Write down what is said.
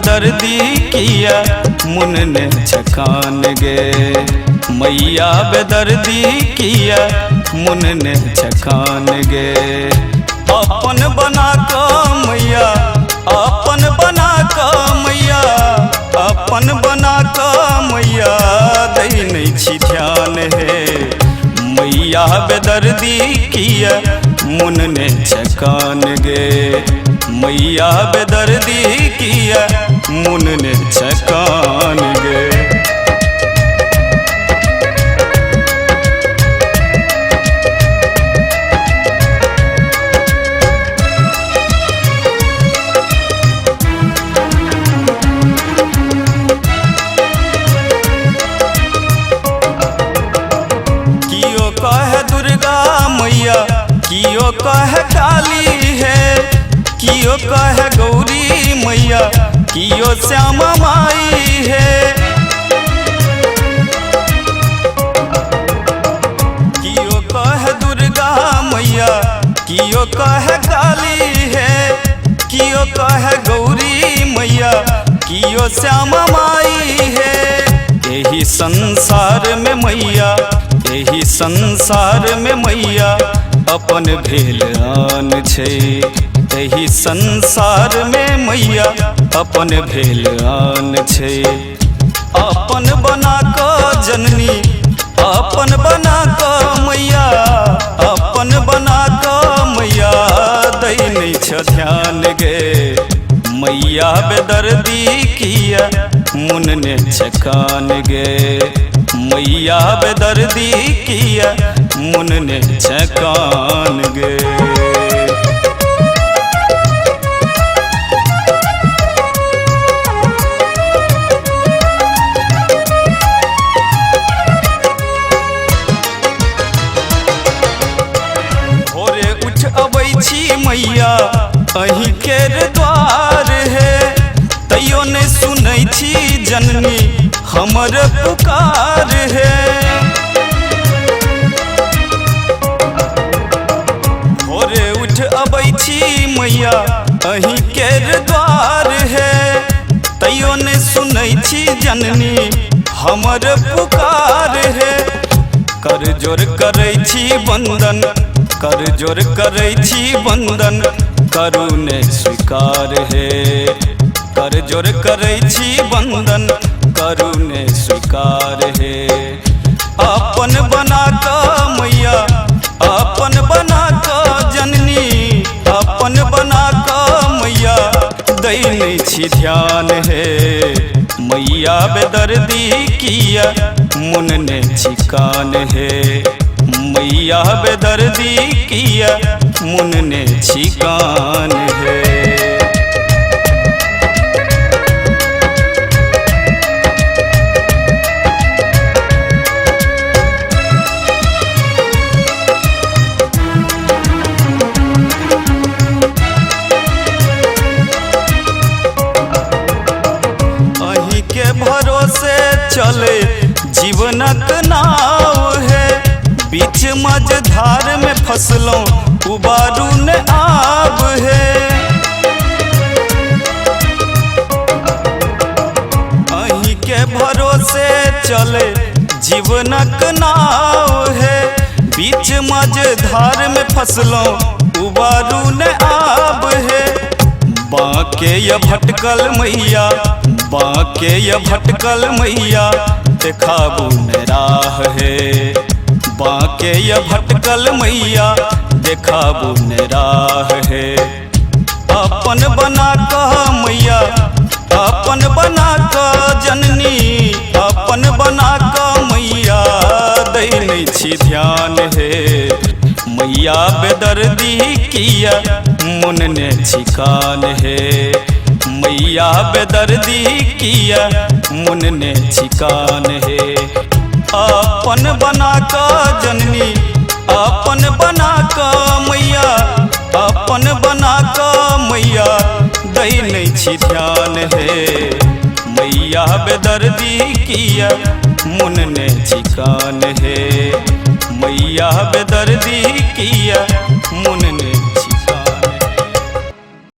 बेदर्दी किया मुन ने छकान गे। मैया बेदर्दी किया मुन ने छकान गे। अपन बना क मैया, अपन बना क मैया, अपन बना क मैया दै नहीं छी ध्यान हे। मैया बेदर्दी किया मुन ने छकान गे। मैया बेदर्दी किया मुन ने छकान गे। कियो कहे दुर्गा मैया, कियो कहे काली है, कियो कहे गौरी मैया, कियो श्यामा माई है। कियो कहे दुर्गा मैया, कियो कहे काली है, कियो कहे गौरी मैया, कियो श्यामा माई है। यही संसार में मैया, यही संसार में मैया अपन भेल आन छै। यही संसार में मैया अपन भेल आन छै। अपन बना क जननी, अपन बना क मैया, अपन बना क मैया दै नहीं छ ध्यान गे। मैया बेदर्दी किया मुन ने छकान गे। मैया बेदर्दी किया मुन ने छकान गे। भोरे उठ अबै छी मैया अहीं केर द्वार है। तैयो नहीं सुनै छी जननी हमर पुकार है। भोरे उठ अबै छी मैया अहीं केर द्वार है। तैयो नहीं सुनै छी जननी हमर पुकार है। कर जोर करै छी वंदन, कर जोर करै छी वंदन, करू ने स्वीकार है। कर जोर करै छी वंदन, करू ने स्वीकार है। अपन बना क मैया, अपन बना क जननी, अपन बना क मैया दै नहीं छी ध्यान है। मैया बेदर्दी किया मुन ने छिकान है। मैया बेदर्दी किया मुन ने छिकान है। अहीं के भरोसे चले जीवनक नाव है। बीच मझधार में फसलों उबारू ने आब है। अहीं के भरोसे चले जीवनक नाव है। बीच मझधार में फसलों उबारू ने आब है। बांके या भटकल मैया, बांके या भटकल मैया दिखाबू ने राह है। बांके या भटकल मैया दिखाबू ने राह है। अपन बना क मैया, अपन बना क जननी, अपन बना क मैया दै नहीं छी ध्यान है। मैया बेदर्दी किया मुन ने छिकान है। मैया बेदर्दी किया मुन ने छिकान है। अपन बना क जननी, अपन बना क मैया, अपन बना क मैया दै नहीं छी ध्यान है। मैया बेदर्दी किया मुन ने छिकान है। मैया बेदर्दी किया